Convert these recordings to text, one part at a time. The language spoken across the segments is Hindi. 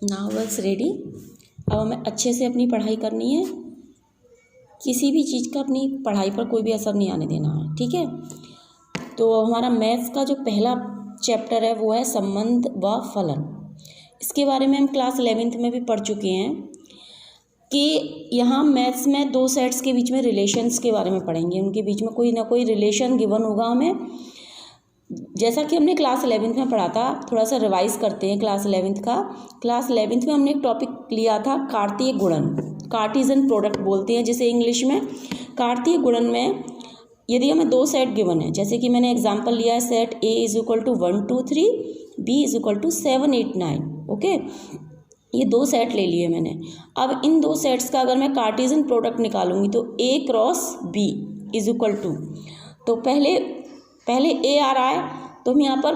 नाउ बस रेडी। अब हमें अच्छे से अपनी पढ़ाई करनी है, किसी भी चीज़ का अपनी पढ़ाई पर कोई भी असर नहीं आने देना है, ठीक है। तो हमारा मैथ्स का जो पहला चैप्टर है वो है संबंध व फलन। इसके बारे में हम क्लास 11th में भी पढ़ चुके हैं कि यहाँ मैथ्स में दो सेट्स के बीच में रिलेशंस के बारे में पढ़ेंगे। उनके बीच में कोई ना कोई रिलेशन गिवन होगा हमें, जैसा कि हमने क्लास 11th में पढ़ा था। थोड़ा सा रिवाइज करते हैं क्लास 11th का। क्लास 11th में हमने एक टॉपिक लिया था कार्तीय गुणन, कार्टीजन प्रोडक्ट बोलते हैं जिसे इंग्लिश में। कार्तीय गुणन में यदि हमें दो सेट गिवन है, जैसे कि मैंने एग्जांपल लिया है सेट A = 1 2 3, B = 7 8 9, ओके। ये दो सेट ले लिए मैंने। अब इन दो सेट्स का अगर मैं कार्टीजन प्रोडक्ट निकालूंगी तो A क्रॉस B = तो पहले A आ रहा है तो हम यहाँ पर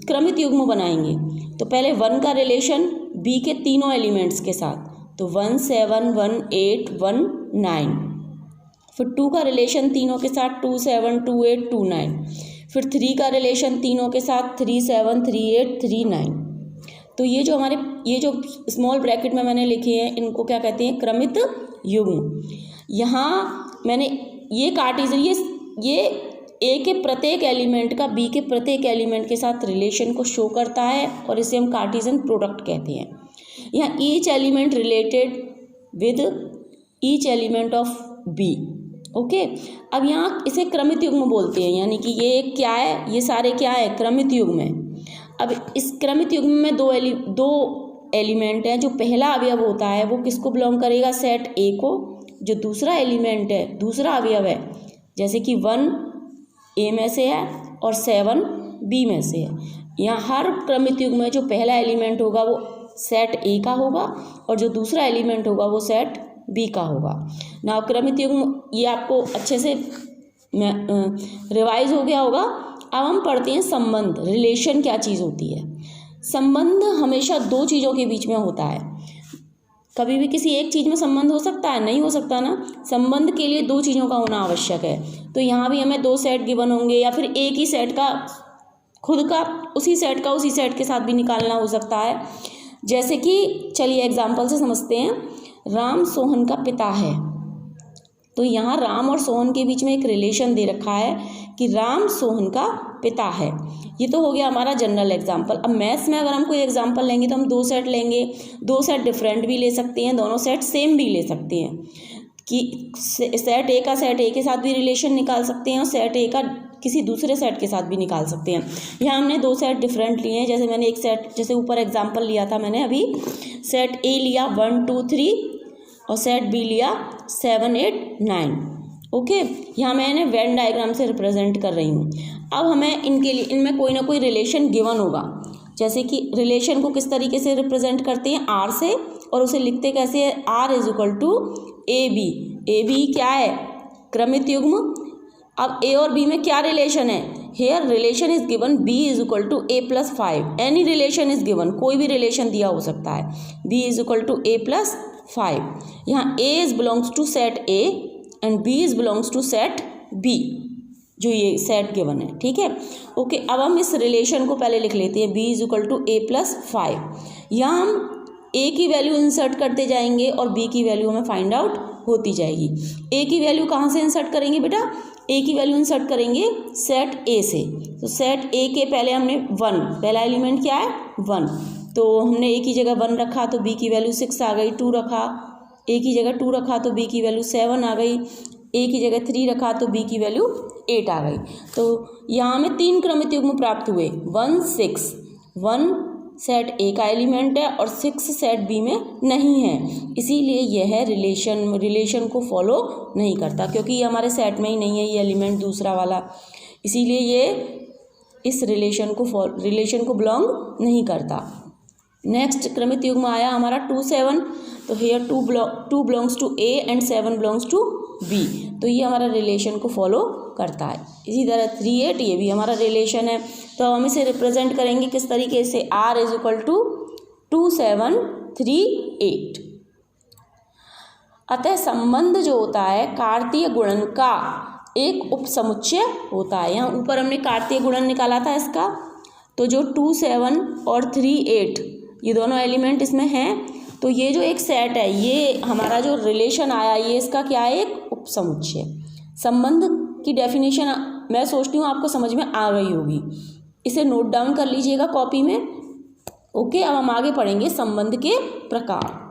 क्रमित युग्म बनाएंगे। तो पहले 1 का रिलेशन B के तीनों एलिमेंट्स के साथ, तो 1 7 1 8 1 9। फिर 2 का रिलेशन तीनों के साथ 2 7 2 8 2 9। फिर 3 का रिलेशन तीनों के साथ 3 7 3 8 3 9। तो ये जो स्मॉल ब्रैकेट में मैंने लिखे हैं इनको क्या कहते हैं, क्रमित युग्म। यहाँ मैंने ये कार्टीजन ये ए के प्रत्येक एलिमेंट का बी के प्रत्येक एलिमेंट के साथ रिलेशन को शो करता है और इसे हम कार्टीजन प्रोडक्ट कहते हैं। यहाँ each element related with each element of B, okay. अब यहाँ इसे क्रमित युग्म बोलते हैं, यानी कि ये क्या है, ये सारे क्या है, क्रमित युग्म है। अब इस क्रमित युग्म में दो एलिमेंट हैं। जो पहला अवयव होता है वो किसको बिलोंग करेगा, सेट ए को। जो दूसरा एलिमेंट है, दूसरा अवयव है, जैसे कि 1 ए में से है और 7 बी में से है। यहाँ हर क्रमित युग्म में जो पहला एलिमेंट होगा वो सेट ए का होगा और जो दूसरा एलिमेंट होगा वो सेट बी का होगा। ना क्रमित युग्म ये आपको अच्छे से रिवाइज हो गया होगा। अब हम पढ़ते हैं संबंध, रिलेशन क्या चीज़ होती है। संबंध हमेशा दो चीज़ों के बीच में होता है। कभी भी किसी एक चीज़ में संबंध हो सकता है, नहीं हो सकता ना। संबंध के लिए दो चीज़ों का होना आवश्यक है। तो यहाँ भी हमें दो सेट गिवन होंगे या फिर एक ही सेट का खुद का उसी सेट के साथ भी निकालना हो सकता है। जैसे कि चलिए एग्जाम्पल से समझते हैं। राम सोहन का पिता है, तो यहाँ राम और सोहन के बीच में एक रिलेशन दे रखा है कि राम सोहन का पिता है। ये तो हो गया हमारा जनरल एग्जाम्पल। अब मैथ्स में अगर हम कोई एग्जाम्पल लेंगे तो हम दो सेट लेंगे। दो सेट डिफरेंट भी ले सकते हैं, दोनों सेट सेम भी ले सकते हैं। कि सेट ए का सेट ए के साथ भी रिलेशन निकाल सकते हैं और सेट ए का किसी दूसरे सेट के साथ भी निकाल सकते हैं। यहाँ हमने दो सेट डिफरेंट लिए हैं। जैसे मैंने एक सेट, जैसे ऊपर एग्जाम्पल लिया था मैंने अभी, सेट ए लिया 1 2 3 और सेट बी लिया 7 8 9, ओके। यहाँ मैंने वेन डायग्राम से रिप्रेजेंट कर रही हूँ। अब हमें इनमें कोई ना कोई रिलेशन गिवन होगा। जैसे कि रिलेशन को किस तरीके से रिप्रेजेंट करते हैं, आर से, और उसे लिखते कैसे है, R = AB। AB क्या है, क्रमित युग्म। अब A और B में क्या रिलेशन है, here relation is given B = A + 5। Any relation is given, कोई भी रिलेशन दिया हो सकता है। B = A + 5। यहाँ A belongs to set A and B belongs to set B, जो ये सेट गिवन है, ठीक है, ओके। अब हम इस रिलेशन को पहले लिख लेते हैं, B = A + 5। यहाँ हम A की वैल्यू इंसर्ट करते जाएंगे और B की वैल्यू हमें फाइंड आउट होती जाएगी। A की वैल्यू कहाँ से इंसर्ट करेंगे बेटा, A की वैल्यू इंसर्ट करेंगे सेट A से। तो सेट A के पहले हमने 1, पहला एलिमेंट क्या है 1, तो हमने A की जगह 1 रखा तो B की वैल्यू 6 आ गई। 2 रखा, A की जगह 2 रखा तो B की वैल्यू 7 आ गई। A की जगह 3 रखा तो B की वैल्यू 8 आ गई। तो यहाँ हमें 3 क्रमित युग्म प्राप्त हुए, 1 6। 1 सेट ए का एलिमेंट है और 6 सेट बी में नहीं है, इसीलिए यह रिलेशन को फॉलो नहीं करता, क्योंकि ये हमारे सेट में ही नहीं है ये एलिमेंट दूसरा वाला, इसीलिए ये इस रिलेशन को बिलोंग नहीं करता। नेक्स्ट क्रमित युग्म आया हमारा 2 7। तो here 2 belongs to A and 7 belongs to B, तो ये हमारा रिलेशन को फॉलो करता है। इसी तरह 3 8 ये भी हमारा रिलेशन है। तो हम इसे रिप्रेजेंट करेंगे किस तरीके से, R = 2 7 3 8। अतः संबंध जो होता है कार्तीय गुणन का एक उपसमुच्चय होता है। यहाँ ऊपर हमने कार्तीय गुणन निकाला था इसका, तो जो 2 7 और 3 8 ये दोनों एलिमेंट इसमें हैं। तो ये जो एक सेट है, ये हमारा जो रिलेशन आया, ये इसका क्या है, एक उपसमुच्चय। संबंध की डेफिनेशन मैं सोचती हूँ आपको समझ में आ गई होगी, इसे नोट डाउन कर लीजिएगा कॉपी में। ओके, अब हम आगे पढ़ेंगे संबंध के प्रकार।